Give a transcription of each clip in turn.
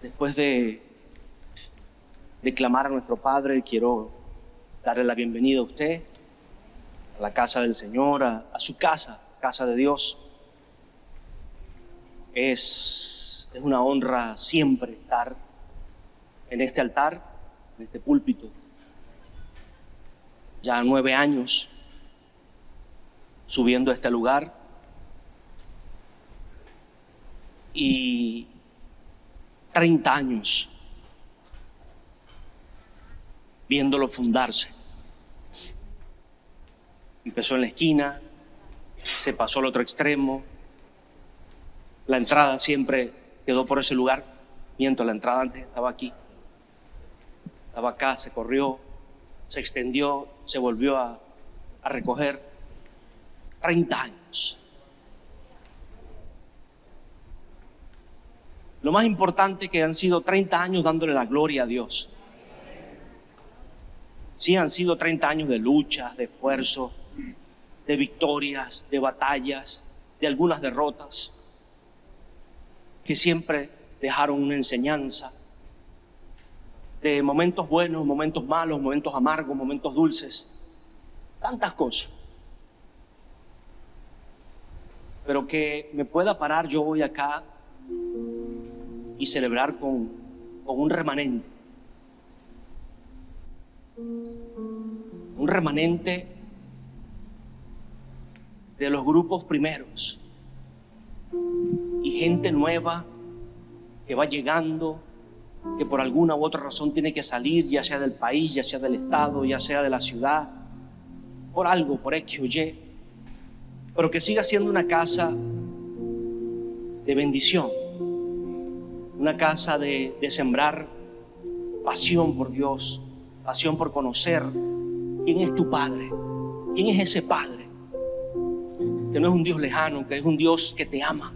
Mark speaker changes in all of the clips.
Speaker 1: Después de clamar a nuestro Padre, quiero darle la bienvenida a usted, a la casa del Señor, a su casa, casa de Dios. Es una honra siempre estar en este altar, en este púlpito. Ya 9 años subiendo a este lugar y 30 años viéndolo fundarse. Empezó en la esquina, se pasó al otro extremo. La entrada siempre quedó por ese lugar. Miento, la entrada antes estaba aquí. Estaba acá, se corrió, se extendió, se volvió a recoger. 30 años. Lo más importante que han sido 30 años dándole la gloria a Dios. Sí, han sido 30 años de lucha, de esfuerzo, de victorias, de batallas, de algunas derrotas, que siempre dejaron una enseñanza, de momentos buenos, momentos malos, momentos amargos, momentos dulces, tantas cosas. Pero que me pueda parar yo hoy acá y celebrar con un remanente. Un remanente de los grupos primeros y gente nueva que va llegando, que por alguna u otra razón tiene que salir, ya sea del país, ya sea del estado, ya sea de la ciudad, por algo, por X o Y, pero que siga siendo una casa de bendición, una casa de sembrar pasión por Dios, pasión por conocer quién es tu Padre, quién es ese Padre, que no es un Dios lejano, que es un Dios que te ama,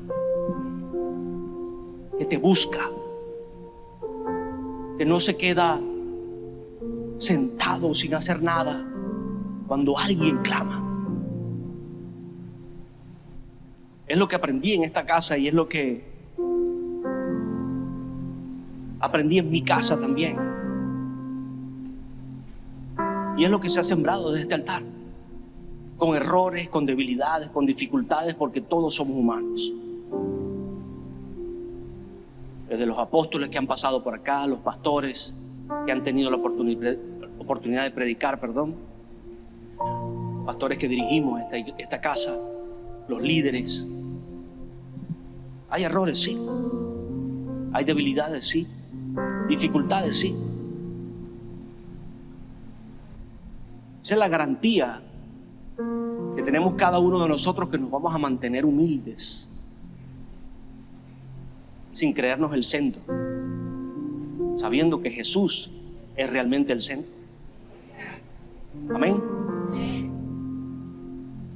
Speaker 1: que te busca, que no se queda sentado sin hacer nada cuando alguien clama. Es lo que aprendí en esta casa y es lo que aprendí en mi casa también. Y es lo que se ha sembrado desde este altar, con errores, con debilidades, con dificultades, porque todos somos humanos. Desde los apóstoles que han pasado por acá, los pastores que han tenido la oportunidad de predicar, pastores que dirigimos esta casa, los líderes. Hay errores, sí. Hay debilidades, sí. Dificultades, sí. Esa es la garantía que tenemos cada uno de nosotros, que nos vamos a mantener humildes, sin creernos el centro, sabiendo que Jesús es realmente el centro. Amén.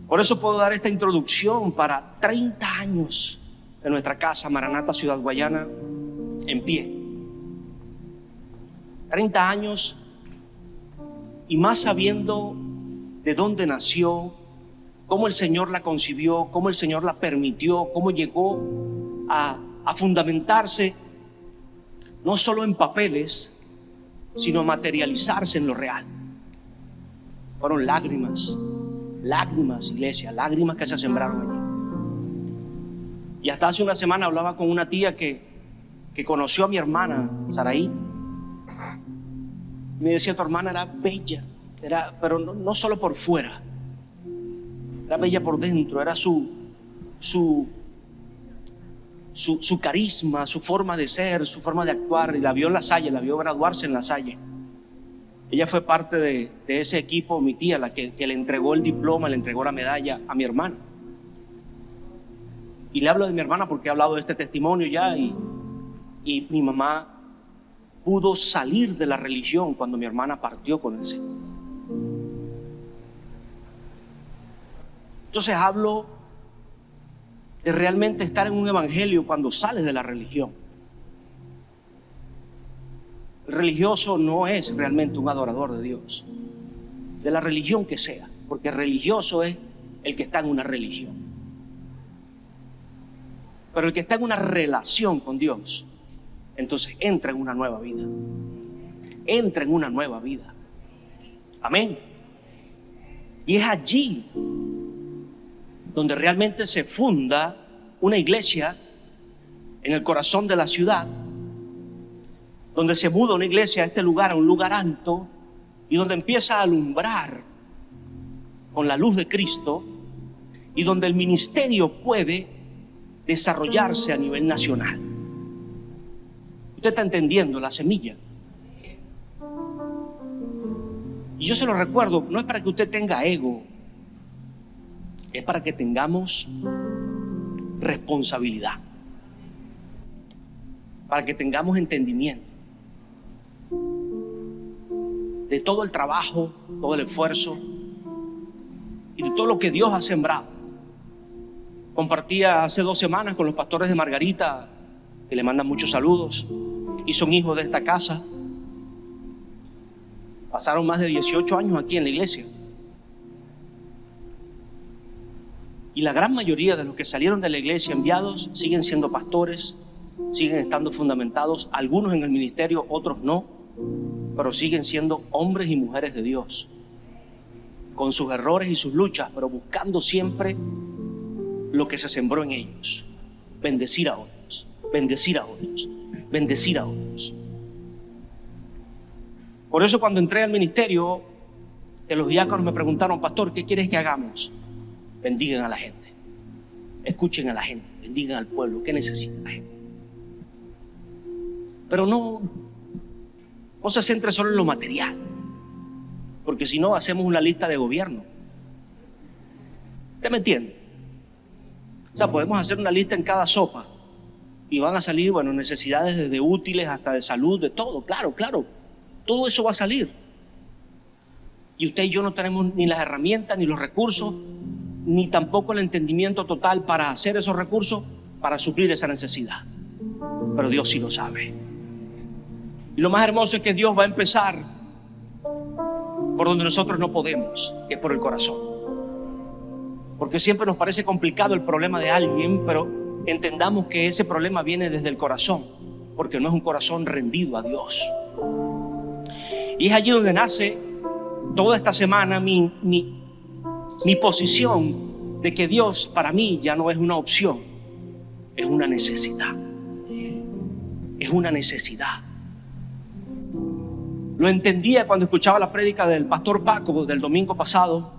Speaker 1: Por eso puedo dar esta introducción para 30 años de nuestra casa Maranata Ciudad Guayana en pie. 30 años y más sabiendo de dónde nació, cómo el Señor la concibió, cómo el Señor la permitió, cómo llegó a fundamentarse no solo en papeles, sino materializarse en lo real. Fueron lágrimas, iglesia, lágrimas que se sembraron allí. Y hasta hace una semana hablaba con una tía que conoció a mi hermana Saraí. Me decía: tu hermana era bella, pero no solo por fuera, era bella por dentro, era su carisma, su forma de ser, su forma de actuar. Y la vio en La Salle, la vio graduarse en La Salle. Ella fue parte de ese equipo, mi tía, la que le entregó el diploma, le entregó la medalla a mi hermana. Y le hablo de mi hermana porque he hablado de este testimonio ya, y mi mamá pudo salir de la religión cuando mi hermana partió con el Señor. Entonces hablo de realmente estar en un evangelio cuando sales de la religión. El religioso no es realmente un adorador de Dios, de la religión que sea, porque religioso es el que está en una religión. Pero el que está en una relación con Dios entonces entra en una nueva vida. Entra en una nueva vida. Amén. Y es allí donde realmente se funda una iglesia en el corazón de la ciudad, donde se muda una iglesia a este lugar, a un lugar alto, y donde empieza a alumbrar con la luz de Cristo, y donde el ministerio puede desarrollarse a nivel nacional. Usted está entendiendo la semilla. Y yo se lo recuerdo, no es para que usted tenga ego, es para que tengamos responsabilidad, para que tengamos entendimiento de todo el trabajo, todo el esfuerzo y de todo lo que Dios ha sembrado. Compartía hace 2 semanas con los pastores de Margarita, que le mandan muchos saludos y son hijos de esta casa. Pasaron más de 18 años aquí en la iglesia. Y la gran mayoría de los que salieron de la iglesia enviados siguen siendo pastores, siguen estando fundamentados, algunos en el ministerio, otros no, pero siguen siendo hombres y mujeres de Dios, con sus errores y sus luchas, pero buscando siempre lo que se sembró en ellos: bendecir a otros, bendecir a otros, bendecir a otros. Por eso cuando entré al ministerio, que los diáconos me preguntaron: pastor, ¿qué quieres que hagamos? Bendigan a la gente, escuchen a la gente, bendigan al pueblo. ¿Qué necesita la gente? Pero no se centre solo en lo material, porque si no hacemos una lista de gobierno. ¿Usted me entiende? O sea, podemos hacer una lista en cada sopa y van a salir, bueno, necesidades desde útiles hasta de salud, de todo. Claro, todo eso va a salir. Y usted y yo no tenemos ni las herramientas, ni los recursos, ni tampoco el entendimiento total para hacer esos recursos, para suplir esa necesidad. Pero Dios sí lo sabe. Y lo más hermoso es que Dios va a empezar por donde nosotros no podemos, que es por el corazón. Porque siempre nos parece complicado el problema de alguien, pero entendamos que ese problema viene desde el corazón, porque no es un corazón rendido a Dios. Y es allí donde nace toda esta semana mi posición de que Dios para mí ya no es una opción, es una necesidad. Es una necesidad. Lo entendía cuando escuchaba la prédica del pastor Paco del domingo pasado,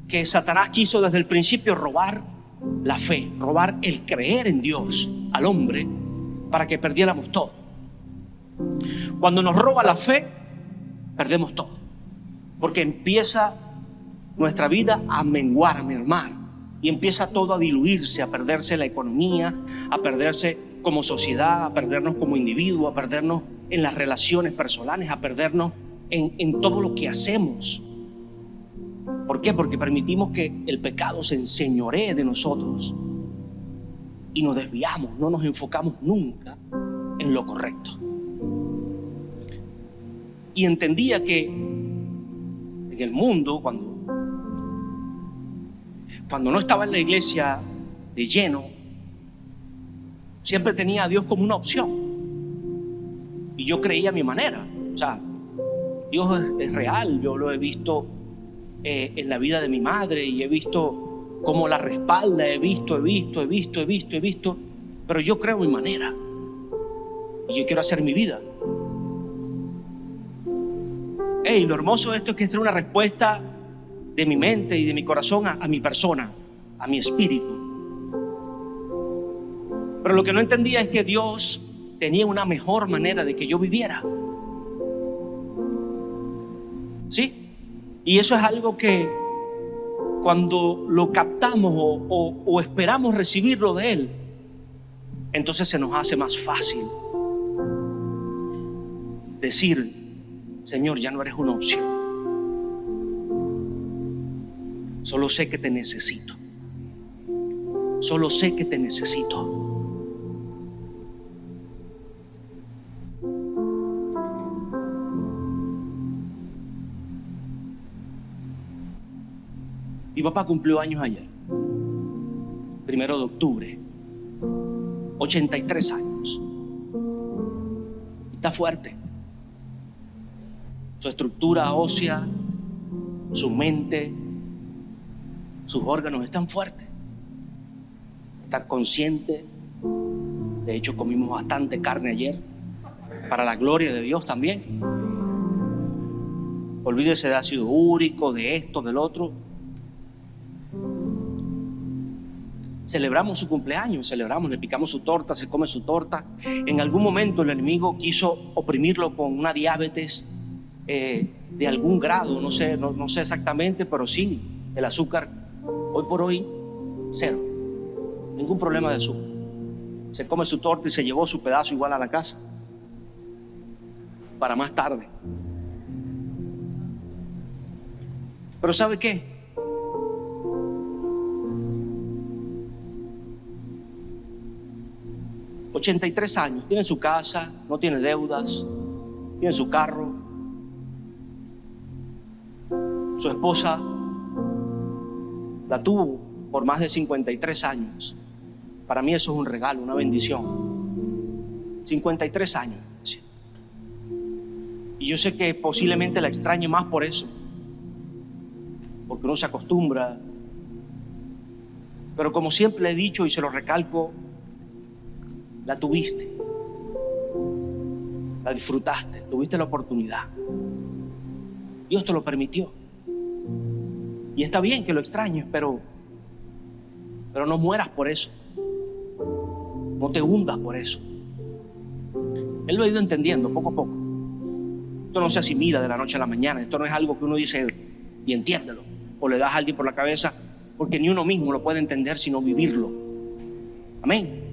Speaker 1: que Satanás quiso desde el principio robar la fe, robar el creer en Dios al hombre para que perdiéramos todo. Cuando nos roba la fe, perdemos todo, porque empieza nuestra vida a menguar, a mermar, y empieza todo a diluirse, a perderse la economía, a perderse como sociedad, a perdernos como individuo, a perdernos en las relaciones personales, a perdernos en todo lo que hacemos. ¿Por qué? Porque permitimos que el pecado se enseñoree de nosotros y nos desviamos, no nos enfocamos nunca en lo correcto. Y entendía que en el mundo, cuando no estaba en la iglesia de lleno, siempre tenía a Dios como una opción. Y yo creía a mi manera. O sea, Dios es real. Yo lo he visto en la vida de mi madre y he visto cómo la respalda. He visto. Pero yo creo a mi manera. Y yo quiero hacer mi vida. Lo hermoso de esto es que esta es una respuesta de mi mente y de mi corazón a mi persona, a mi espíritu. Pero lo que no entendía es que Dios tenía una mejor manera de que yo viviera. ¿Sí? Y eso es algo que cuando lo captamos o esperamos recibirlo de Él, entonces se nos hace más fácil decir: Señor, ya no eres una opción. Solo sé que te necesito. Solo sé que te necesito. Mi papá cumplió años ayer, 1 de octubre, 83 años. está fuerte. Su estructura ósea, su mente, sus órganos están fuertes. Está consciente. De hecho, comimos bastante carne ayer, para la gloria de Dios también. Olvídese de ácido úrico, de esto, del otro. Celebramos su cumpleaños, le picamos su torta, se come su torta. En algún momento el enemigo quiso oprimirlo con una diabetes de algún grado, no sé exactamente, pero sí, el azúcar, hoy por hoy, cero. Ningún problema de azúcar. Se come su torta y se llevó su pedazo igual a la casa, para más tarde. Pero ¿sabe qué? ...83 años, tiene su casa, no tiene deudas, tiene su carro. Su esposa la tuvo por más de 53 años. Para mí eso es un regalo, una bendición. 53 años. Y yo sé que posiblemente la extrañe más por eso, porque uno se acostumbra. Pero como siempre le he dicho y se lo recalco, la tuviste, la disfrutaste, tuviste la oportunidad. Dios te lo permitió. Y está bien que lo extrañes, pero no mueras por eso. No te hundas por eso. Él lo ha ido entendiendo poco a poco. Esto no se asimila de la noche a la mañana. Esto no es algo que uno dice y entiéndelo, o le das a alguien por la cabeza, porque ni uno mismo lo puede entender sino vivirlo. Amén.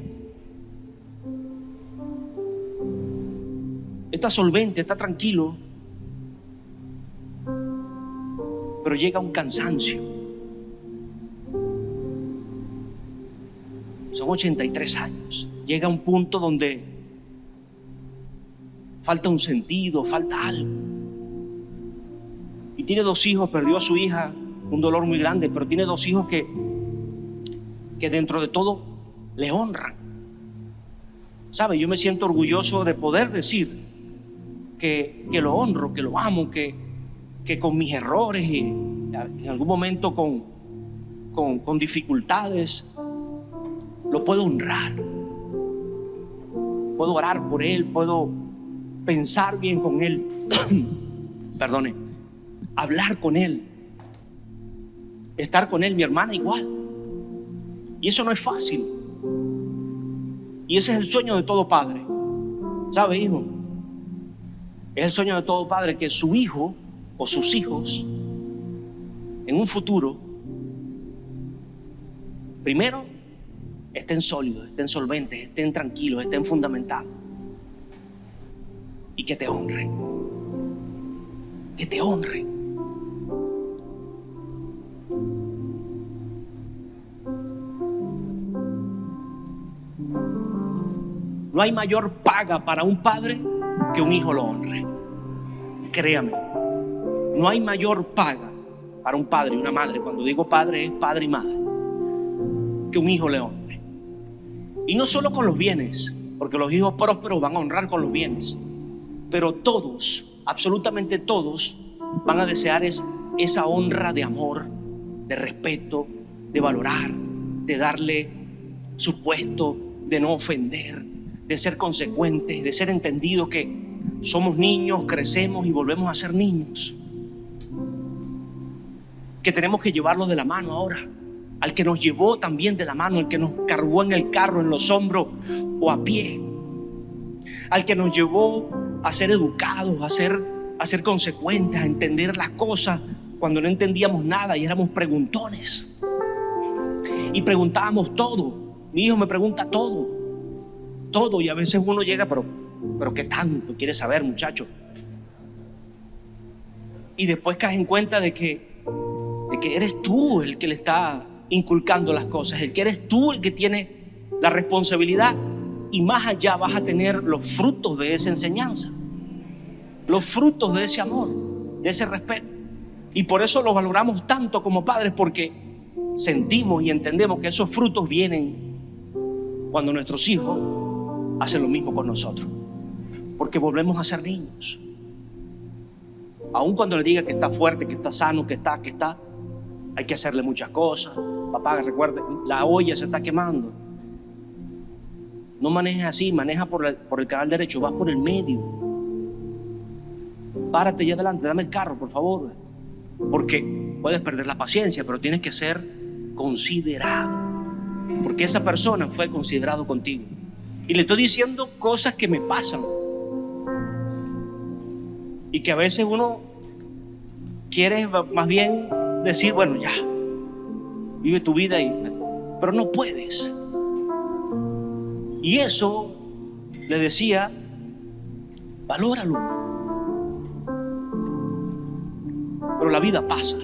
Speaker 1: Está solvente, está tranquilo, pero llega un cansancio. Son 83 años. Llega un punto donde falta un sentido, falta algo. Y tiene 2 hijos, perdió a su hija, un dolor muy grande, pero tiene 2 hijos que dentro de todo le honran. ¿Sabe? Yo me siento orgulloso de poder decir que lo honro, que lo amo, que con mis errores y en algún momento con dificultades lo puedo honrar. Puedo orar por él, puedo pensar bien con él, perdone, hablar con él, estar con él. Mi hermana igual. Y eso no es fácil. Y ese es el sueño de todo padre. ¿Sabe, hijo? Es el sueño de todo padre que su hijo o sus hijos en un futuro, primero, estén sólidos, estén solventes, estén tranquilos, estén fundamentados, y que te honren. Que te honren. No hay mayor paga para un padre que un hijo lo honre. Créame, no hay mayor paga para un padre y una madre, cuando digo padre es padre y madre, que un hijo le honre. Y no solo con los bienes, porque los hijos prósperos van a honrar con los bienes, pero todos, absolutamente todos, van a desear esa honra de amor, de respeto, de valorar, de darle su puesto, de no ofender, de ser consecuentes, de ser entendidos que somos niños, crecemos y volvemos a ser niños, que tenemos que llevarlos de la mano ahora, al que nos llevó también de la mano, el que nos cargó en el carro, en los hombros o a pie, al que nos llevó a ser educados, a ser consecuentes, a entender las cosas cuando no entendíamos nada y éramos preguntones y preguntábamos todo. Mi hijo me pregunta todo, y a veces uno llega, pero ¿qué tanto quieres saber, muchacho? Y después caes en cuenta de que eres tú el que le está inculcando las cosas, el que eres tú el que tiene la responsabilidad, y más allá vas a tener los frutos de esa enseñanza, los frutos de ese amor, de ese respeto. Y por eso lo valoramos tanto como padres, porque sentimos y entendemos que esos frutos vienen cuando nuestros hijos hacen lo mismo con nosotros. porque volvemos a ser niños. Aun cuando le diga que está fuerte, que está sano, que está, hay que hacerle muchas cosas. Papá, recuerde, la olla se está quemando. No manejes así, maneja por el canal derecho, vas por el medio. Párate ya adelante, dame el carro, por favor. Porque puedes perder la paciencia, pero tienes que ser considerado. Porque esa persona fue considerado contigo. Y le estoy diciendo cosas que me pasan. Y que a veces uno quiere más bien decir, bueno, ya, vive tu vida, pero no puedes. Y eso le decía, valóralo. Pero la vida pasa.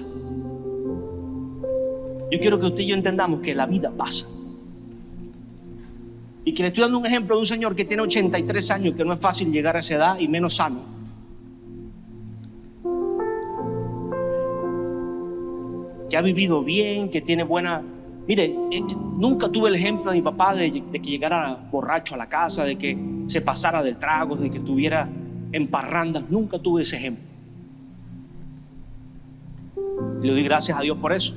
Speaker 1: Yo quiero que usted y yo entendamos que la vida pasa. Y que le estoy dando un ejemplo de un señor que tiene 83 años, que no es fácil llegar a esa edad y menos sano. Que ha vivido bien, que tiene buena... Mire, nunca tuve el ejemplo de mi papá de que llegara borracho a la casa, de que se pasara de tragos, de que estuviera en parrandas. Nunca tuve ese ejemplo. Y le doy gracias a Dios por eso.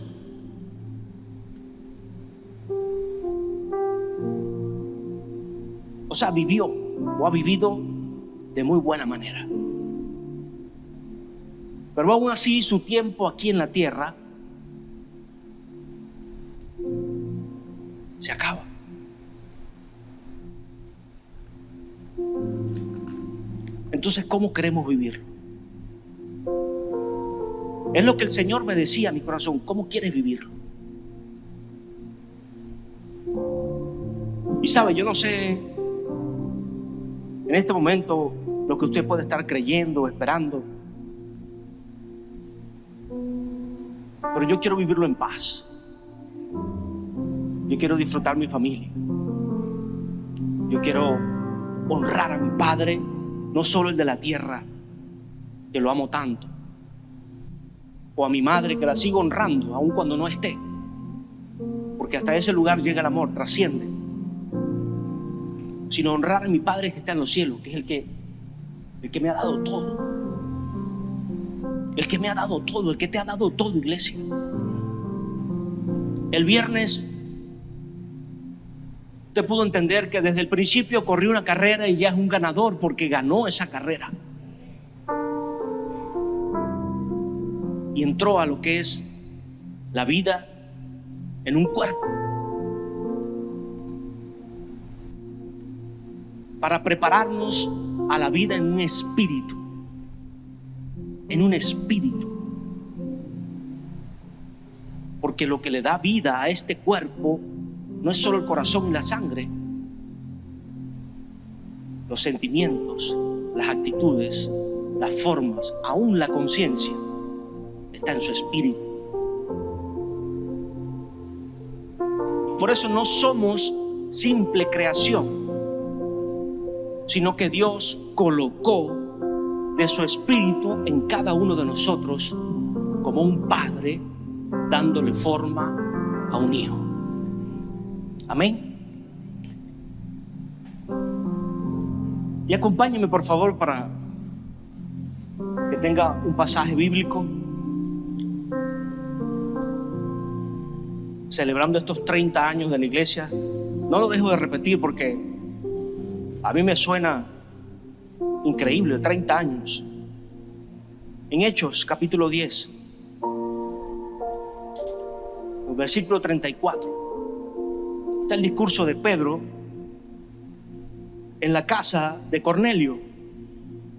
Speaker 1: O sea, vivió o ha vivido de muy buena manera. Pero aún así, su tiempo aquí en la tierra se acaba. Entonces, ¿cómo queremos vivirlo? Es lo que el Señor me decía a mi corazón. ¿Cómo quieres vivirlo? Y sabe, yo no sé en este momento lo que usted puede estar creyendo o esperando, pero yo quiero vivirlo en paz. Yo quiero disfrutar mi familia. Yo quiero honrar a mi Padre, no solo el de la tierra, que lo amo tanto, o a mi madre, que la sigo honrando aun cuando no esté, porque hasta ese lugar llega el amor, trasciende. Sino honrar a mi Padre que está en los cielos, que es el que me ha dado todo. El que me ha dado todo, el que te ha dado todo, iglesia. El viernes usted pudo entender que desde el principio corrió una carrera y ya es un ganador porque ganó esa carrera. Y entró a lo que es la vida en un cuerpo. Para prepararnos a la vida en un espíritu. En un espíritu. Porque lo que le da vida a este cuerpo no es solo el corazón y la sangre. Los sentimientos, las actitudes, las formas, aún la conciencia, está en su espíritu. Por eso no somos simple creación, sino que Dios colocó de su espíritu en cada uno de nosotros como un padre dándole forma a un hijo. Amén. Y acompáñenme por favor para que tenga un pasaje bíblico celebrando estos 30 años de la iglesia. No lo dejo de repetir porque a mí me suena increíble, 30 años. En Hechos, capítulo 10, versículo 34, está el discurso de Pedro en la casa de Cornelio.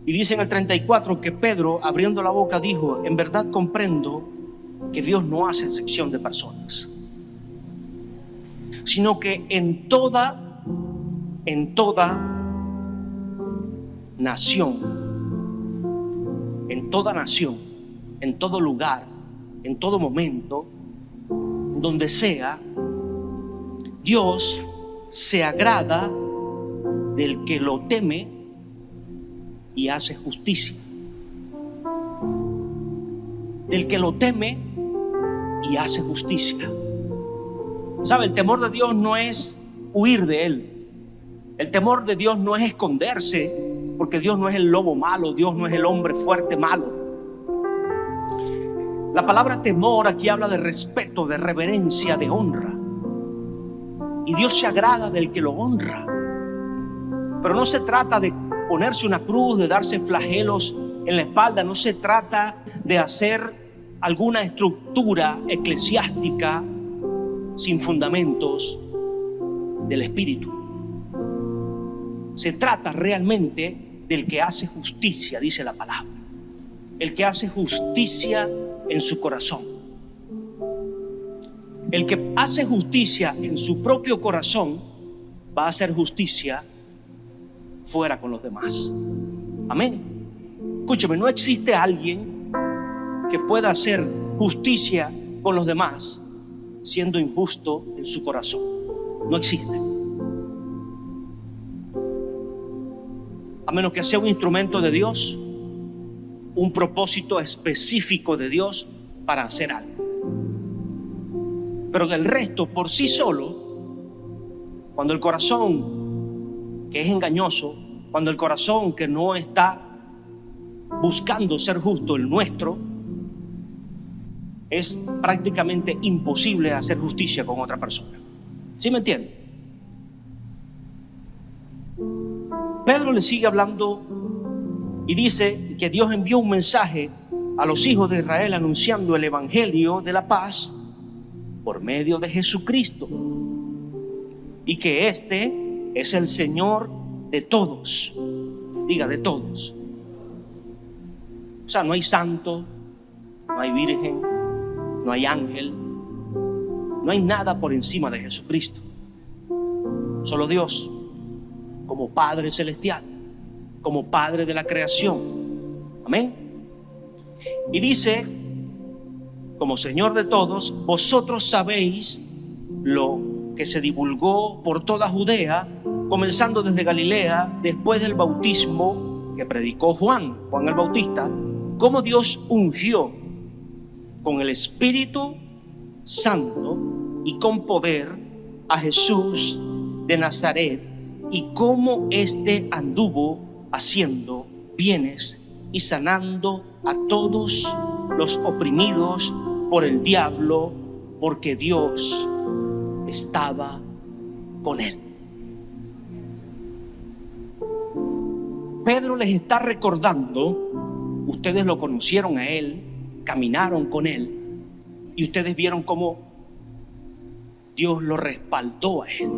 Speaker 1: Y dice en el 34 que Pedro, abriendo la boca, dijo: en verdad comprendo que Dios no hace excepción de personas, sino que en toda nación, en todo lugar, en todo momento, donde sea, Dios se agrada del que lo teme y hace justicia. Del que lo teme y hace justicia. ¿Sabe? El temor de Dios no es huir de Él. El temor de Dios no es esconderse porque Dios no es el lobo malo, Dios no es el hombre fuerte malo. La palabra temor aquí habla de respeto, de reverencia, de honra. Y Dios se agrada del que lo honra. Pero no se trata de ponerse una cruz, de darse flagelos en la espalda. No se trata de hacer alguna estructura eclesiástica sin fundamentos del Espíritu. Se trata realmente del que hace justicia, dice la palabra. El que hace justicia en su corazón. El que hace justicia en su propio corazón va a hacer justicia fuera con los demás. Amén. Escúchame, no existe alguien que pueda hacer justicia con los demás siendo injusto en su corazón. No existe. A menos que sea un instrumento de Dios, un propósito específico de Dios para hacer algo. Pero del resto, por sí solo, cuando el corazón que es engañoso, cuando el corazón que no está buscando ser justo, el nuestro, es prácticamente imposible hacer justicia con otra persona. ¿Sí me entiende? Pedro le sigue hablando y dice que Dios envió un mensaje a los hijos de Israel anunciando el evangelio de la paz por medio de Jesucristo, y que este es el Señor de todos. Diga, de todos. O sea, no hay santo, no hay virgen, no hay ángel, no hay nada por encima de Jesucristo. Solo Dios, como Padre celestial, como Padre de la creación. Amén. Y dice, como Señor de todos, vosotros sabéis lo que se divulgó por toda Judea, comenzando desde Galilea, después del bautismo que predicó Juan el Bautista, cómo Dios ungió con el Espíritu Santo y con poder a Jesús de Nazaret, y cómo éste anduvo haciendo bienes y sanando a todos los oprimidos por el diablo, porque Dios estaba con él. Pedro les está recordando, ustedes lo conocieron a él, caminaron con él, y ustedes vieron cómo Dios lo respaldó a él.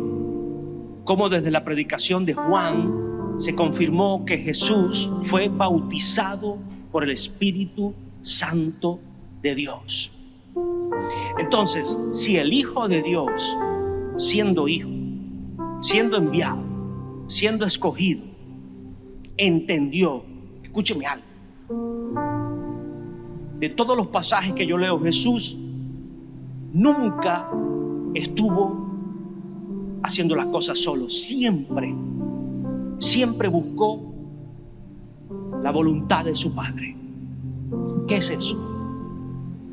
Speaker 1: Cómo desde la predicación de Juan se confirmó que Jesús fue bautizado por el Espíritu Santo de Dios. Entonces, si el Hijo de Dios, siendo hijo, siendo enviado, siendo escogido, entendió, escúcheme algo, de todos los pasajes que yo leo, Jesús nunca estuvo haciendo las cosas solo. Siempre buscó la voluntad de su Padre. ¿Qué es eso?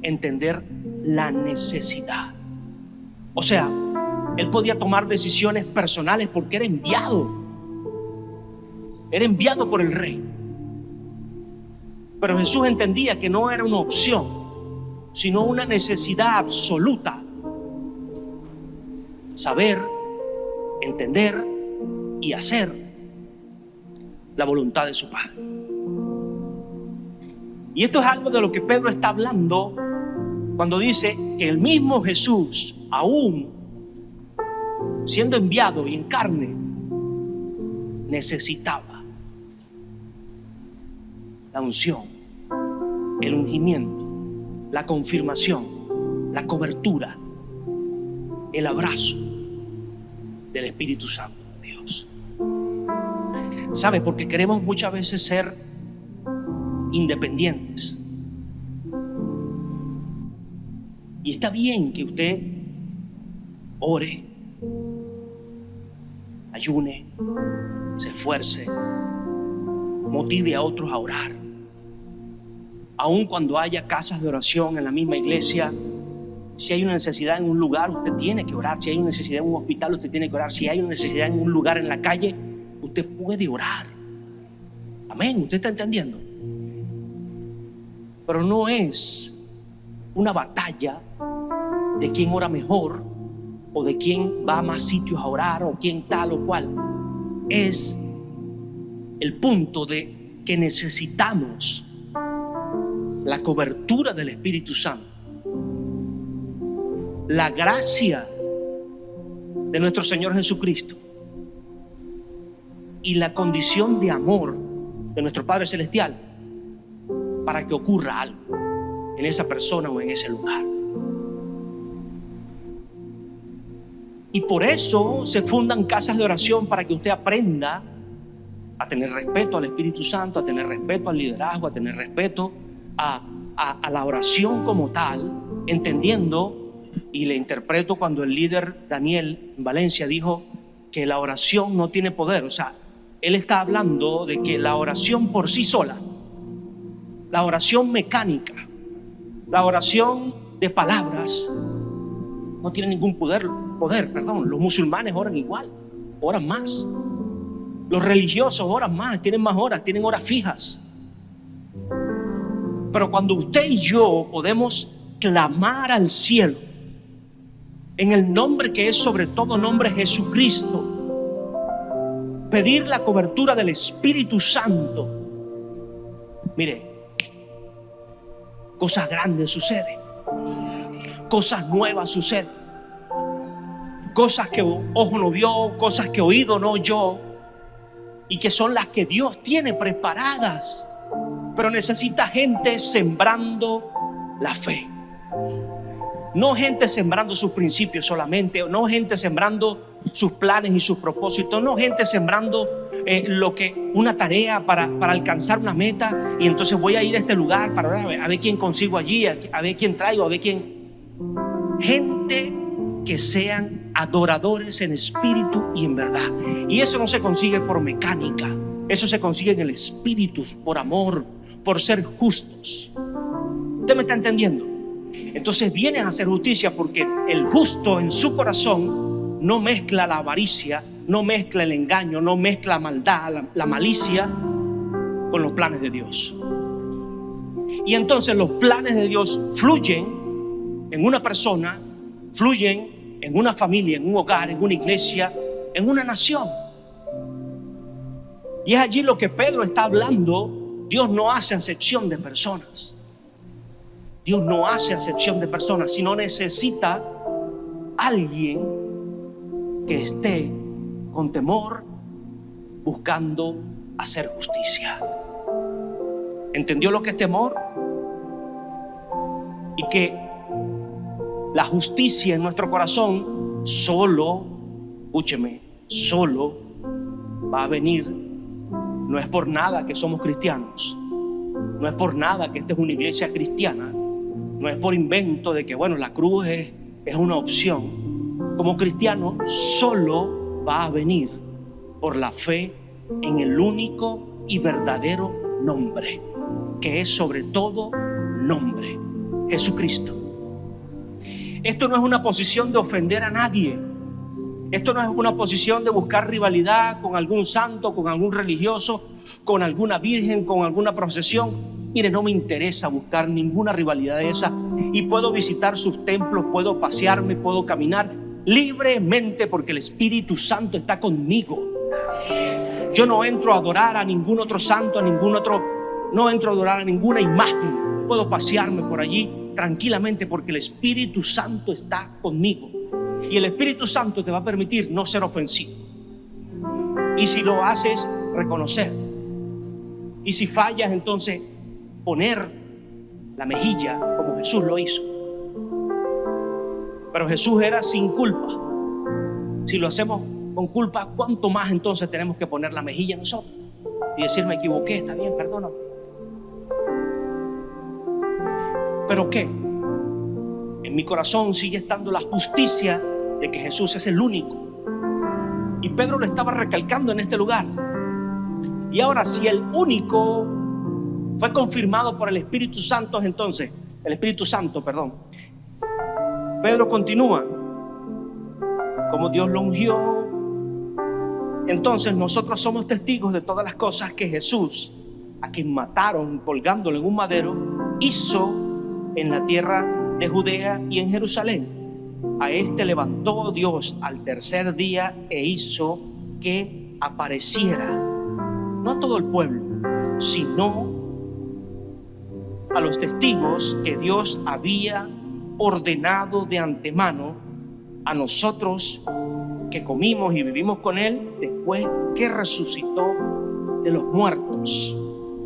Speaker 1: Entender la necesidad. O sea, él podía tomar decisiones personales porque era enviado por el Rey. Pero Jesús entendía que no era una opción, sino una necesidad absoluta. Saber, entender y hacer la voluntad de su Padre. Y esto es algo de lo que Pedro está hablando cuando dice que el mismo Jesús, aún siendo enviado y en carne, necesitaba la unción, el ungimiento, la confirmación, la cobertura, el abrazo del Espíritu Santo de Dios. ¿Sabe? Porque queremos muchas veces ser independientes. Y está bien que usted ore, ayune, se esfuerce, motive a otros a orar. Aun cuando haya casas de oración en la misma iglesia, si hay una necesidad en un lugar, usted tiene que orar. Si hay una necesidad en un hospital, usted tiene que orar. Si hay una necesidad en un lugar en la calle, usted puede orar. Amén, ¿usted está entendiendo? Pero no es una batalla de quién ora mejor o de quién va a más sitios a orar o quién tal o cual. Es el punto de que necesitamos la cobertura del Espíritu Santo, la gracia de nuestro Señor Jesucristo y la condición de amor de nuestro Padre Celestial para que ocurra algo en esa persona o en ese lugar. Y por eso se fundan casas de oración, para que usted aprenda a tener respeto al Espíritu Santo, a tener respeto al liderazgo, a tener respeto a la oración como tal, entendiendo, y le interpreto cuando el líder Daniel en Valencia dijo que la oración no tiene poder. O sea, él está hablando de que la oración por sí sola, la oración mecánica, la oración de palabras, no tiene ningún poder. Los musulmanes oran igual, oran más. Los religiosos oran más, tienen más horas, tienen horas fijas. Pero cuando usted y yo podemos clamar al cielo en el nombre que es sobre todo nombre, Jesucristo, pedir la cobertura del Espíritu Santo, mire, cosas grandes suceden, cosas nuevas suceden, cosas que ojo no vio, cosas que oído no oyó, y que son las que Dios tiene preparadas. Pero necesita gente sembrando la fe, no gente sembrando sus principios solamente, no gente sembrando sus planes y sus propósitos, no gente sembrando una tarea para alcanzar una meta, y entonces voy a ir a este lugar para a ver quién consigo allí, a ver quién traigo, a ver quién. Gente que sean adoradores en espíritu y en verdad. Y eso no se consigue por mecánica, eso se consigue en el espíritu, por amor, por ser justos. ¿Usted me está entendiendo? Entonces vienen a hacer justicia, porque el justo en su corazón no mezcla la avaricia, no mezcla el engaño, no mezcla maldad, la malicia con los planes de Dios. Y entonces los planes de Dios fluyen en una persona, fluyen en una familia, en un hogar, en una iglesia, en una nación. Y es allí lo que Pedro está hablando. Dios no hace acepción de personas. Dios no hace acepción de personas, sino necesita alguien que esté con temor buscando hacer justicia. ¿Entendió lo que es temor? Y que la justicia en nuestro corazón solo, escúcheme, solo va a venir. No es por nada que somos cristianos, no es por nada que esta es una iglesia cristiana, no es por invento de que bueno, la cruz es una opción. Como cristiano solo va a venir por la fe en el único y verdadero nombre, que es sobre todo nombre, Jesucristo. Esto no es una posición de ofender a nadie. Esto no es una posición de buscar rivalidad con algún santo, con algún religioso, con alguna virgen, con alguna procesión. Mire, no me interesa buscar ninguna rivalidad de esa. Y puedo visitar sus templos, puedo pasearme, puedo caminar libremente, porque el Espíritu Santo está conmigo. Yo no entro a adorar a ningún otro santo, no entro a adorar a ninguna imagen. Puedo pasearme por allí tranquilamente, porque el Espíritu Santo está conmigo. Y el Espíritu Santo te va a permitir no ser ofensivo. Y si lo haces, reconocer. Y si fallas, entonces poner la mejilla como Jesús lo hizo. Pero Jesús era sin culpa. Si lo hacemos con culpa, ¿cuánto más entonces tenemos que poner la mejilla nosotros? Y decir, me equivoqué, está bien, perdóname. ¿Pero qué? En mi corazón sigue estando la justicia de que Jesús es el único. Y Pedro lo estaba recalcando en este lugar. Y ahora, si el único fue confirmado por el Espíritu Santo, entonces, Pedro continúa. Como Dios lo ungió, entonces nosotros somos testigos de todas las cosas que Jesús a quien mataron colgándolo en un madero, hizo en la tierra de Judea y en Jerusalén. A este levantó Dios al tercer día e hizo que apareciera, no a todo el pueblo, sino a los testigos que Dios había ordenado de antemano, a nosotros que comimos y vivimos con Él después que resucitó de los muertos.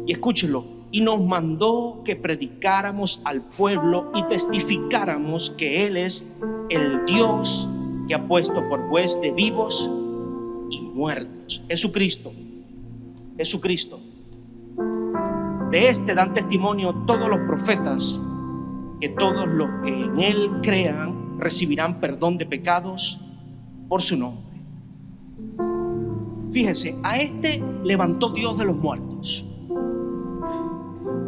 Speaker 1: Y escúchelo, y nos mandó que predicáramos al pueblo y testificáramos que Él es el Dios que ha puesto por juez de vivos y muertos. Jesucristo. De este dan testimonio todos los profetas, que todos los que en Él crean recibirán perdón de pecados por su nombre. Fíjense, a este levantó Dios de los muertos.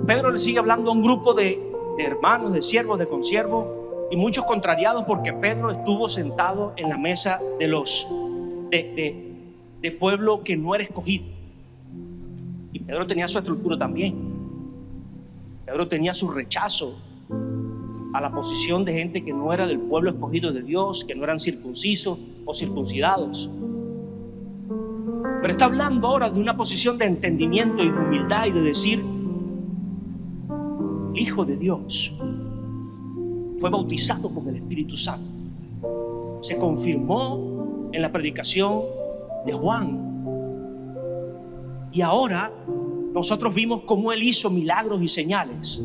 Speaker 1: Pedro le sigue hablando a un grupo de hermanos, de siervos, de consiervos, y muchos contrariados porque Pedro estuvo sentado en la mesa de los de pueblo que no era escogido. Y Pedro tenía su estructura también. Pedro tenía su rechazo a la posición de gente que no era del pueblo escogido de Dios, que no eran circuncisos o circuncidados. Pero está hablando ahora de una posición de entendimiento y de humildad y de decir: Hijo de Dios fue bautizado con el Espíritu Santo. Se confirmó en la predicación de Juan. Y ahora nosotros vimos cómo Él hizo milagros y señales.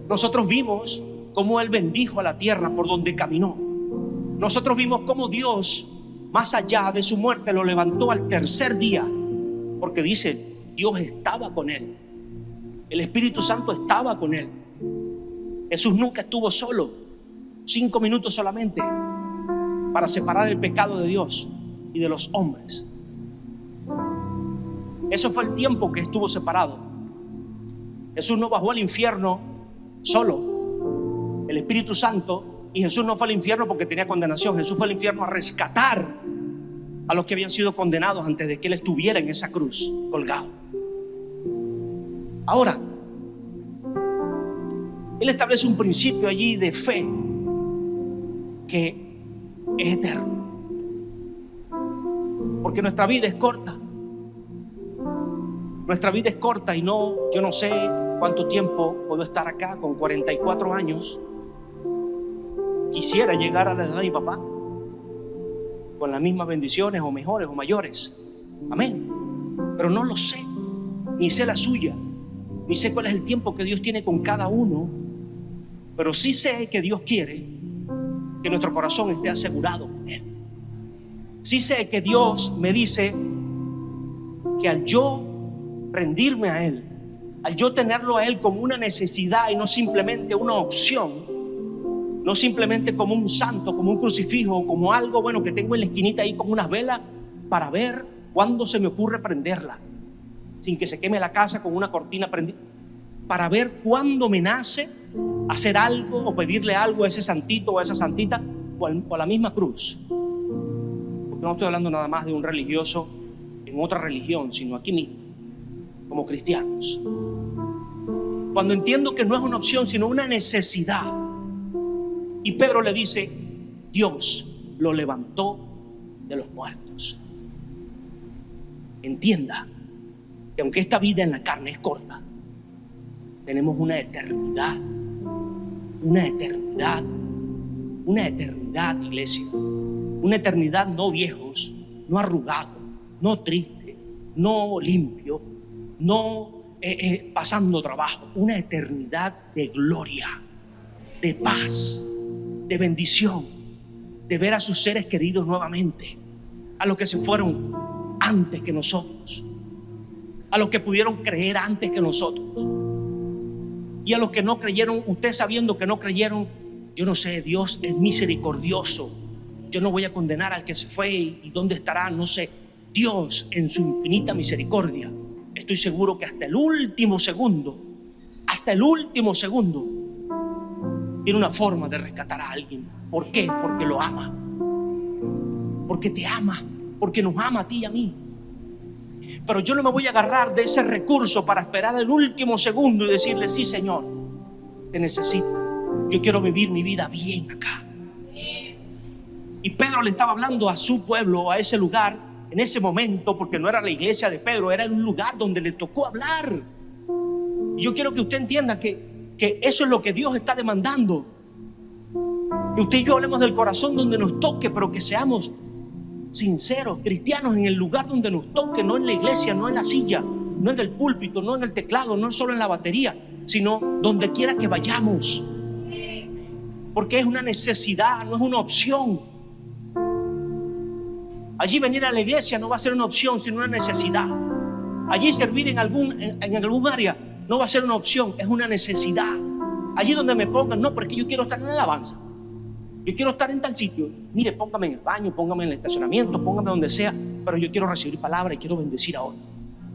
Speaker 1: Nosotros vimos cómo Él bendijo a la tierra por donde caminó. Nosotros vimos cómo Dios, más allá de su muerte, lo levantó al tercer día, porque dice, Dios estaba con Él. El Espíritu Santo estaba con Él. Jesús nunca estuvo solo, 5 minutos solamente, para separar el pecado de Dios y de los hombres. Eso fue el tiempo que estuvo separado. Jesús no bajó al infierno solo. El Espíritu Santo, y Jesús no fue al infierno porque tenía condenación. Jesús fue al infierno a rescatar a los que habían sido condenados antes de que Él estuviera en esa cruz colgado. Ahora, Él establece un principio allí de fe que es eterno, porque nuestra vida es corta. Nuestra vida es corta y yo no sé cuánto tiempo puedo estar acá. Con 44 años quisiera llegar a la edad de mi papá con las mismas bendiciones, o mejores o mayores. Amén. Pero no lo sé, ni sé la suya, ni sé cuál es el tiempo que Dios tiene con cada uno. Pero sí sé que Dios quiere que nuestro corazón esté asegurado con Él. Sí sé que Dios me dice que al yo rendirme a Él, al yo tenerlo a Él como una necesidad y no simplemente una opción, no simplemente como un santo, como un crucifijo, como algo bueno que tengo en la esquinita ahí como unas velas para ver cuándo se me ocurre prenderla, sin que se queme la casa con una cortina prendida, para ver cuándo me nace hacer algo o pedirle algo a ese santito o a esa santita o a la misma cruz. Porque no estoy hablando nada más de un religioso en otra religión, sino aquí mismo, como cristianos. Cuando entiendo que no es una opción sino una necesidad, y Pedro le dice, Dios lo levantó de los muertos. Entienda que aunque esta vida en la carne es corta, tenemos una eternidad, iglesia, una eternidad no viejos, no arrugado, no triste, no limpio, no pasando trabajo, una eternidad de gloria, de paz, de bendición, de ver a sus seres queridos nuevamente, a los que se fueron antes que nosotros, a los que pudieron creer antes que nosotros, y a los que no creyeron, usted sabiendo que no creyeron. Yo no sé, Dios es misericordioso. Yo no voy a condenar al que se fue y dónde estará, no sé. Dios en su infinita misericordia, estoy seguro que hasta el último segundo, tiene una forma de rescatar a alguien. ¿Por qué? Porque lo ama. Porque te ama. Porque nos ama a ti y a mí. Pero yo no me voy a agarrar de ese recurso para esperar el último segundo y decirle: sí, Señor, te necesito. Yo quiero vivir mi vida bien acá. Y Pedro le estaba hablando a su pueblo, a ese lugar, en ese momento, porque no era la iglesia de Pedro, era un lugar donde le tocó hablar. Y yo quiero que usted entienda que eso es lo que Dios está demandando. Que usted y yo hablemos del corazón donde nos toque, pero que seamos sinceros, cristianos en el lugar donde nos toque, no en la iglesia, no en la silla, no en el púlpito, no en el teclado, no solo en la batería, sino donde quiera que vayamos. Porque es una necesidad, no es una opción. Allí venir a la iglesia no va a ser una opción, sino una necesidad. Allí servir en algún área no va a ser una opción, es una necesidad. Allí donde me pongan, no, porque yo quiero estar en la alabanza, yo quiero estar en tal sitio. Mire, póngame en el baño, póngame en el estacionamiento, póngame donde sea, pero yo quiero recibir palabra y quiero bendecir a otros.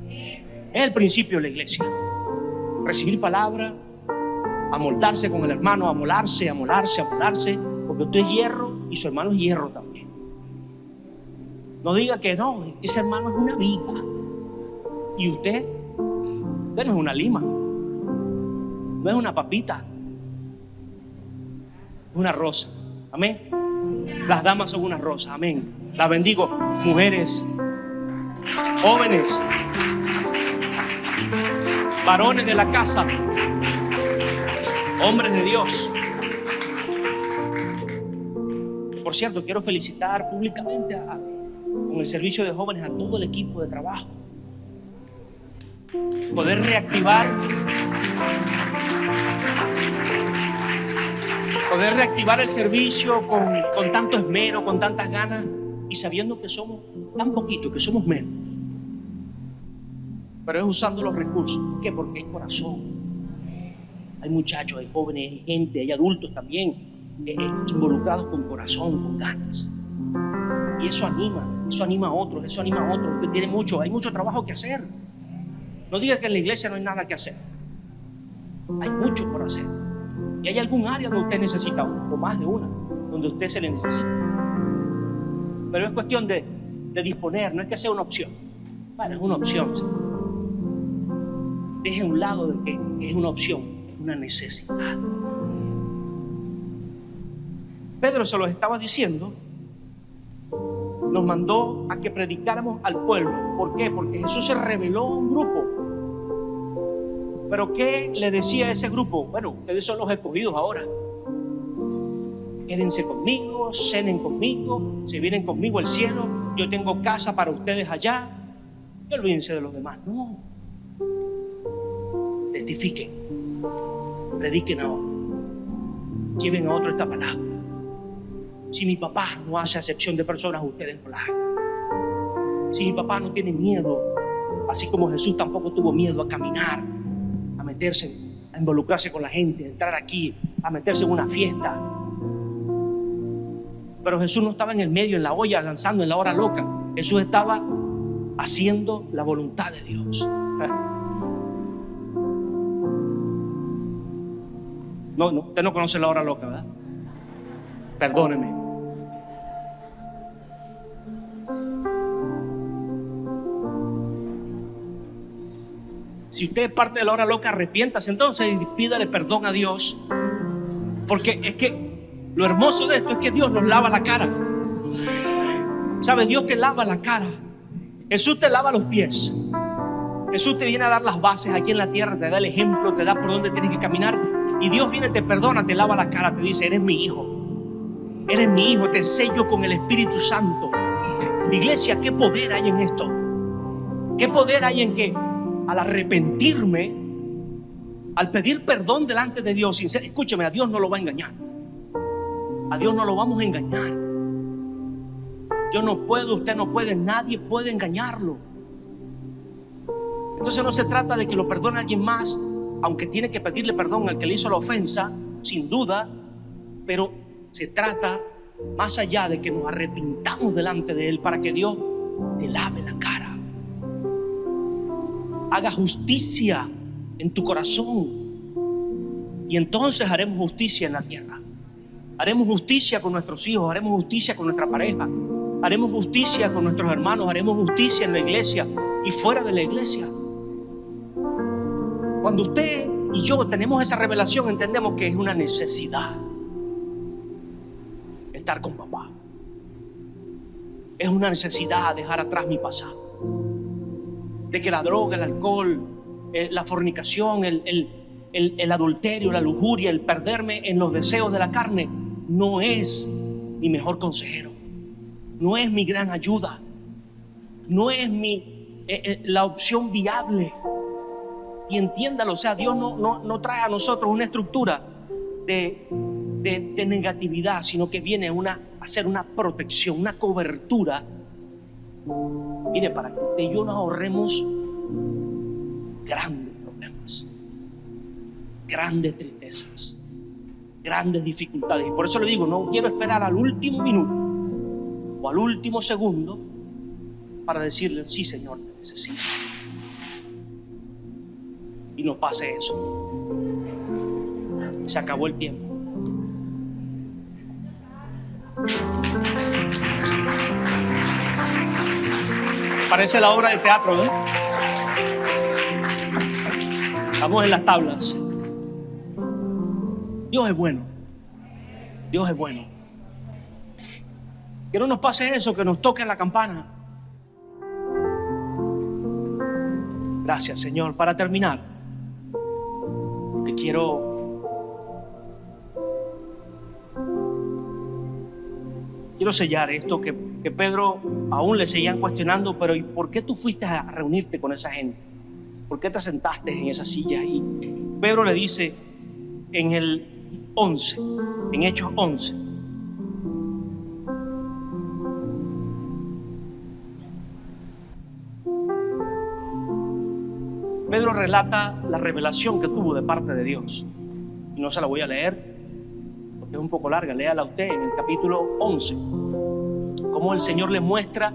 Speaker 1: Es el principio de la iglesia: recibir palabra, amoldarse con el hermano, amolarse, porque usted es hierro y su hermano es hierro también. No diga que no, ese hermano es una viga y usted no es una lima, no es una papita, es una rosa. Amén. Las damas son una rosa. Amén. Las bendigo. Mujeres, jóvenes, varones de la casa, hombres de Dios. Por cierto, quiero felicitar públicamente con el servicio de jóvenes a todo el equipo de trabajo. Poder reactivar el servicio con tanto esmero, con tantas ganas, y sabiendo que somos tan poquitos, que somos menos. Pero es usando los recursos. ¿Por qué? Porque hay corazón. Hay muchachos, hay jóvenes, hay gente, hay adultos también involucrados con corazón, con ganas. Y eso anima a otros, Usted tiene hay mucho trabajo que hacer. No diga que en la iglesia no hay nada que hacer. Hay mucho por hacer. Y hay algún área donde usted necesita o más de una, donde usted se le necesita. Pero es cuestión de disponer, no es que sea una opción. Bueno, es una opción, ¿sí? Deje a un lado de que es una opción, es una necesidad. Pedro se los estaba diciendo, nos mandó a que predicáramos al pueblo. ¿Por qué? Porque Jesús se reveló a un grupo. ¿Pero qué le decía a ese grupo? Bueno, ustedes son los escogidos ahora. Quédense conmigo, cenen conmigo, se vienen conmigo al cielo. Yo tengo casa para ustedes allá. Y olvídense de los demás. No. Testifiquen, prediquen ahora, lleven a otro esta palabra. Si mi papá no hace acepción de personas, ustedes no la hagan. Si mi papá no tiene miedo, así como Jesús tampoco tuvo miedo a caminar, a meterse, a involucrarse con la gente, a entrar aquí, a meterse en una fiesta. Pero Jesús no estaba en el medio, en la olla, danzando en la hora loca. Jesús estaba haciendo la voluntad de Dios. No, usted no conoce la hora loca, ¿verdad? Perdóneme. Si usted es parte de la hora loca, arrepiéntase entonces y pídale perdón a Dios. Porque es que lo hermoso de esto es que Dios nos lava la cara. ¿Sabe? Dios te lava la cara. Jesús te lava los pies. Jesús te viene a dar las bases aquí en la tierra, te da el ejemplo, te da por dónde tienes que caminar. Y Dios viene, te perdona, te lava la cara, te dice: eres mi hijo. Eres mi hijo, te sello con el Espíritu Santo. Iglesia, ¿qué poder hay en esto? ¿Qué poder hay en que al arrepentirme, al pedir perdón delante de Dios, escúcheme, a Dios no lo va a engañar. A Dios no lo vamos a engañar. Yo no puedo, usted no puede, nadie puede engañarlo. Entonces no se trata de que lo perdone alguien más, aunque tiene que pedirle perdón al que le hizo la ofensa, sin duda, pero se trata más allá de que nos arrepintamos delante de Él para que Dios te lave la cara, haga justicia en tu corazón, y entonces haremos justicia en la tierra. Haremos justicia con nuestros hijos, haremos justicia con nuestra pareja, Haremos justicia con nuestros hermanos, haremos justicia en la iglesia y fuera de la iglesia. Cuando usted y yo tenemos esa revelación, entendemos que es una necesidad estar con papá. Es una necesidad dejar atrás mi pasado. De que la droga, el alcohol, la fornicación, el adulterio, la lujuria, el perderme en los deseos de la carne no es mi mejor consejero, no es mi gran ayuda, no es la opción viable. Y entiéndalo, o sea, Dios no trae a nosotros una estructura de negatividad, sino que viene a hacer una protección, una cobertura. Mire, para que usted y yo nos ahorremos grandes problemas, grandes tristezas, grandes dificultades. Y por eso le digo, no quiero esperar al último minuto o al último segundo para decirle, sí, Señor, te necesito. Y no pase eso. Se acabó el tiempo. Parece la obra de teatro, ¿no? Estamos en las tablas. Dios es bueno. Dios es bueno. Que no nos pase eso, que nos toque la campana. Gracias, Señor. Para terminar, porque quiero sellar esto que Pedro aún le seguían cuestionando, pero ¿y por qué tú fuiste a reunirte con esa gente? ¿Por qué te sentaste en esa silla? Y Pedro le dice en el 11, en Hechos 11, Pedro relata la revelación que tuvo de parte de Dios. Y no se la voy a leer porque es un poco larga, léala usted en el capítulo 11. Cómo el Señor le muestra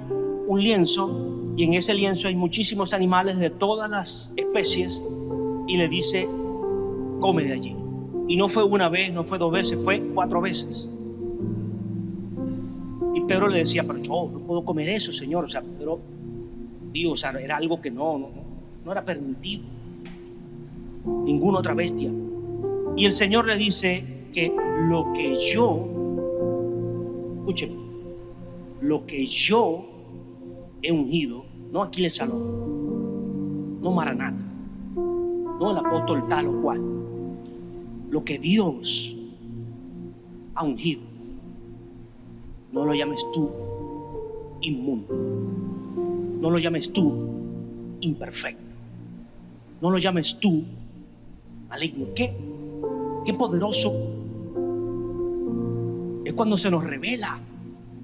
Speaker 1: un lienzo y en ese lienzo hay muchísimos animales de todas las especies y le dice, come de allí. Y no fue una vez, no fue 2 veces, fue 4 veces. Y Pedro le decía, pero yo no puedo comer eso, Señor. O sea, pero Dios, o sea, era algo que no era permitido. Ninguna otra bestia. Y el Señor le dice que lo que yo, escúcheme, lo que yo he ungido, no Aquiles Salón, no Maranata, no el apóstol tal o cual, lo que Dios ha ungido, no lo llames tú inmundo, no lo llames tú imperfecto, no lo llames tú maligno. Qué poderoso es cuando se nos revela.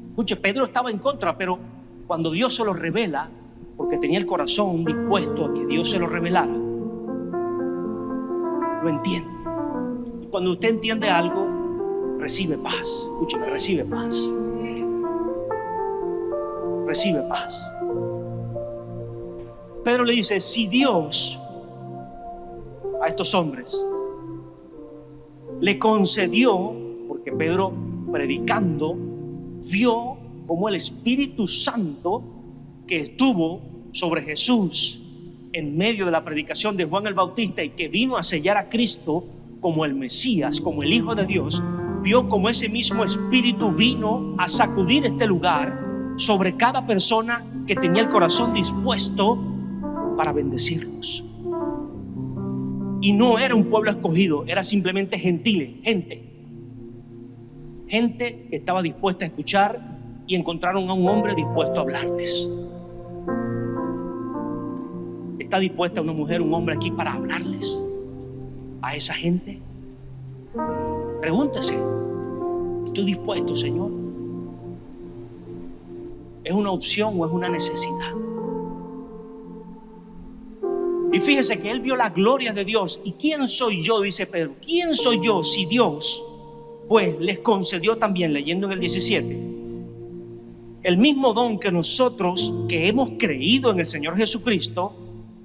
Speaker 1: Escuche, Pedro estaba en contra, pero cuando Dios se lo revela, porque tenía el corazón dispuesto a que Dios se lo revelara, lo entiende. Y cuando usted entiende algo, recibe paz. Escúcheme, recibe paz. Recibe paz. Pedro le dice, si Dios a estos hombres le concedió, porque Pedro predicando vio como el Espíritu Santo que estuvo sobre Jesús en medio de la predicación de Juan el Bautista y que vino a sellar a Cristo como el Mesías, como el Hijo de Dios, vio como ese mismo Espíritu vino a sacudir este lugar sobre cada persona que tenía el corazón dispuesto para bendecirlos. Y no era un pueblo escogido, era simplemente gentiles, gente que estaba dispuesta a escuchar, y encontraron a un hombre dispuesto a hablarles. ¿Está dispuesta una mujer, un hombre aquí para hablarles a esa gente? Pregúntese, ¿estoy dispuesto, Señor? ¿Es una opción o es una necesidad? Y fíjese que él vio la gloria de Dios. ¿Y quién soy yo? Dice Pedro. ¿Quién soy yo si Dios pues les concedió también, leyendo en el 17, el mismo don que nosotros que hemos creído en el Señor Jesucristo?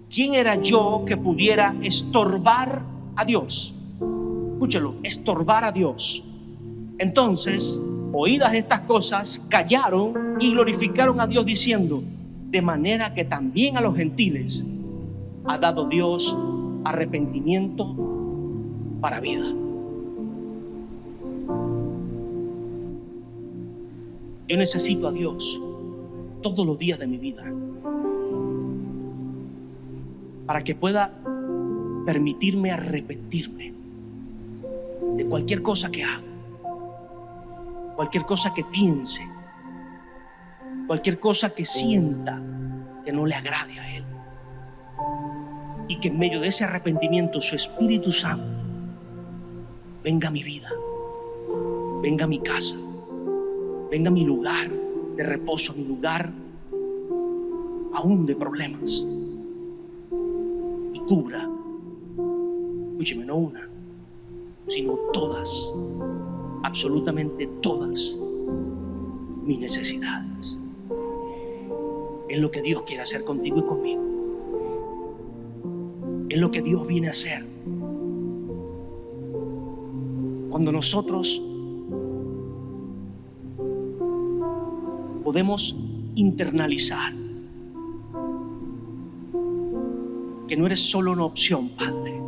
Speaker 1: ¿Quién era yo que pudiera estorbar a Dios? Escúchelo, estorbar a Dios. Entonces oídas estas cosas, callaron y glorificaron a Dios diciendo: de manera que también a los gentiles ha dado Dios arrepentimiento para vida. Yo necesito a Dios todos los días de mi vida para que pueda permitirme arrepentirme de cualquier cosa que haga, cualquier cosa que piense, cualquier cosa que sienta que no le agrade a Él. Y que en medio de ese arrepentimiento su Espíritu Santo venga a mi vida, venga a mi casa, venga a mi lugar de reposo, a mi lugar aún de problemas, y cubra, escúcheme, no una, sino todas, absolutamente todas mis necesidades. Es lo que Dios quiere hacer contigo y conmigo. Es lo que Dios viene a hacer cuando nosotros podemos internalizar que no eres solo una opción, Padre,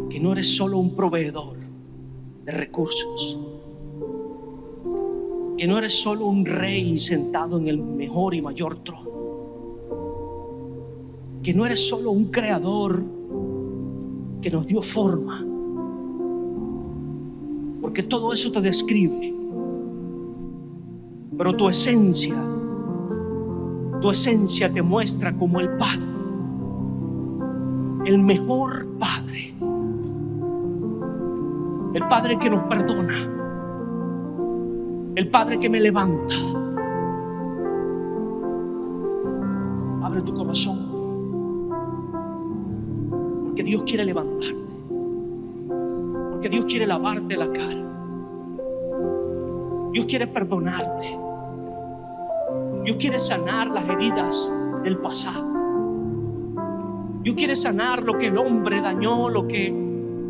Speaker 1: que no eres solo un proveedor de recursos, que no eres solo un rey sentado en el mejor y mayor trono, que no eres solo un creador que nos dio forma, porque todo eso te describe, pero tu esencia te muestra como el Padre, el mejor Padre, el Padre que nos perdona, el Padre que me levanta. Abre tu corazón, porque Dios quiere levantarte, porque Dios quiere lavarte la cara, Dios quiere perdonarte, Dios quiere sanar las heridas del pasado, Dios quiere sanar lo que el hombre dañó, lo que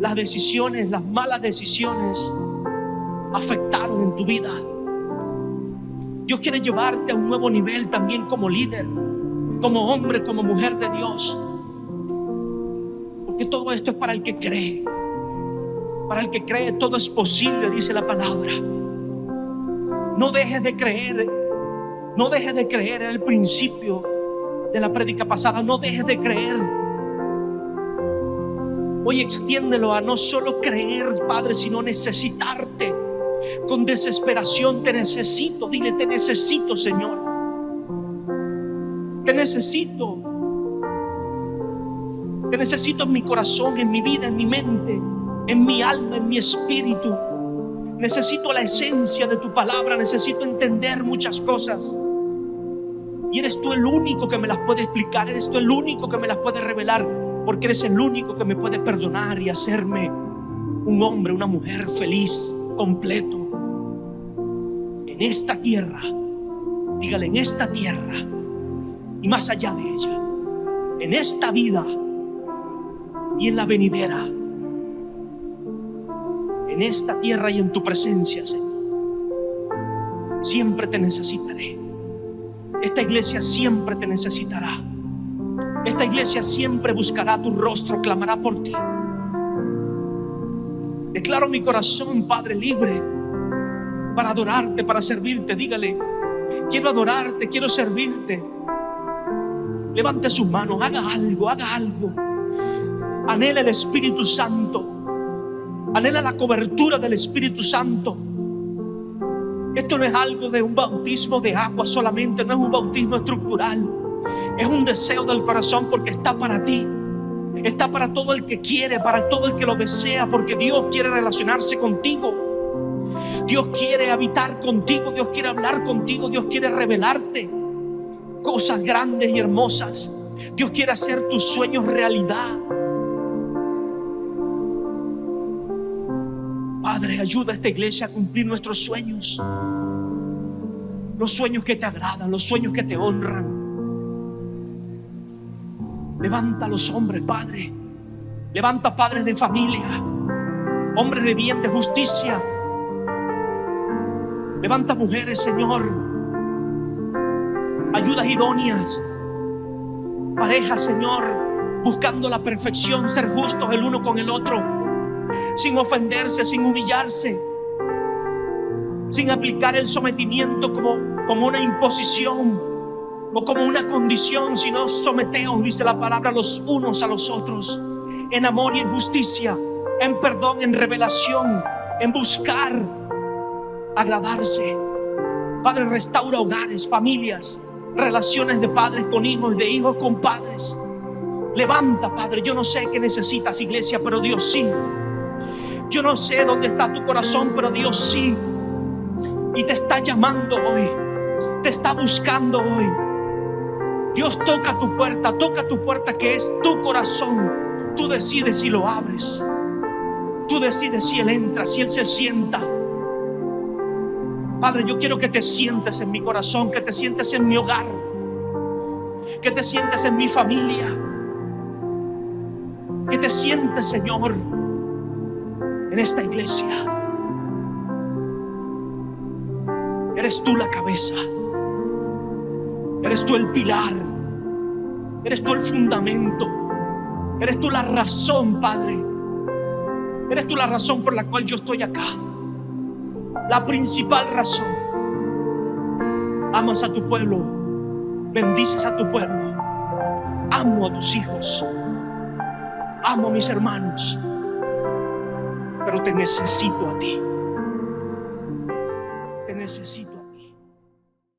Speaker 1: las decisiones, las malas decisiones afectaron en tu vida. Dios quiere llevarte a un nuevo nivel también como líder, como hombre, como mujer de Dios. Porque todo esto es para el que cree. Para el que cree todo es posible, dice la palabra. No dejes de creer. No dejes de creer en el principio de la prédica pasada. No dejes de creer. Hoy extiéndelo a no solo creer, Padre, sino necesitarte. Con desesperación te necesito. Dile: te necesito, Señor. Te necesito. Te necesito en mi corazón, en mi vida, en mi mente, en mi alma, en mi espíritu. Necesito la esencia de tu palabra. Necesito entender muchas cosas. Y eres tú el único que me las puede explicar. Eres tú el único que me las puede revelar. Porque eres el único que me puede perdonar y hacerme un hombre, una mujer feliz, completo. En esta tierra, dígale, en esta tierra y más allá de ella, en esta vida y en la venidera, en esta tierra y en tu presencia, Señor. Siempre te necesitaré. Esta iglesia siempre te necesitará. Esta iglesia siempre buscará tu rostro, clamará por ti. Declaro mi corazón, Padre, libre para adorarte, para servirte. Dígale: quiero adorarte, quiero servirte. Levante sus manos, haga algo, haga algo. Anhela el Espíritu Santo. Anhela la cobertura del Espíritu Santo. Esto no es algo de un bautismo de agua solamente, no es un bautismo estructural. Es un deseo del corazón, porque está para ti. Está para todo el que quiere, para todo el que lo desea, porque Dios quiere relacionarse contigo. Dios quiere habitar contigo, Dios quiere hablar contigo, Dios quiere revelarte cosas grandes y hermosas. Dios quiere hacer tus sueños realidad. Padre, ayuda a esta iglesia a cumplir nuestros sueños. Los sueños que te agradan, los sueños que te honran. Levanta a los hombres, Padre. Levanta padres de familia, hombres de bien, de justicia. Levanta mujeres, Señor, ayudas idóneas, parejas, Señor, buscando la perfección, ser justos el uno con el otro, sin ofenderse, sin humillarse, sin aplicar el sometimiento como una imposición o como una condición, sino someteos, dice la palabra, los unos a los otros, en amor y en justicia, en perdón, en revelación, en buscar agradarse. Padre, restaura hogares, familias, relaciones de padres con hijos, de hijos con padres. Levanta, Padre. Yo no sé qué necesitas, iglesia, pero Dios sí. Yo no sé dónde está tu corazón, pero Dios sí. Y te está llamando hoy, te está buscando hoy. Dios toca tu puerta que es tu corazón. Tú decides si lo abres. Tú decides si Él entra, si Él se sienta. Padre, yo quiero que te sientes en mi corazón, que te sientes en mi hogar, que te sientes en mi familia, que te sientes, Señor, en esta iglesia. Eres tú la cabeza, eres tú el pilar, eres tú el fundamento, eres tú la razón, Padre. Eres tú la razón por la cual yo estoy acá. La principal razón. Amas a tu pueblo, bendices a tu pueblo. Amo a tus hijos, amo a mis hermanos, pero te necesito a ti. Te necesito.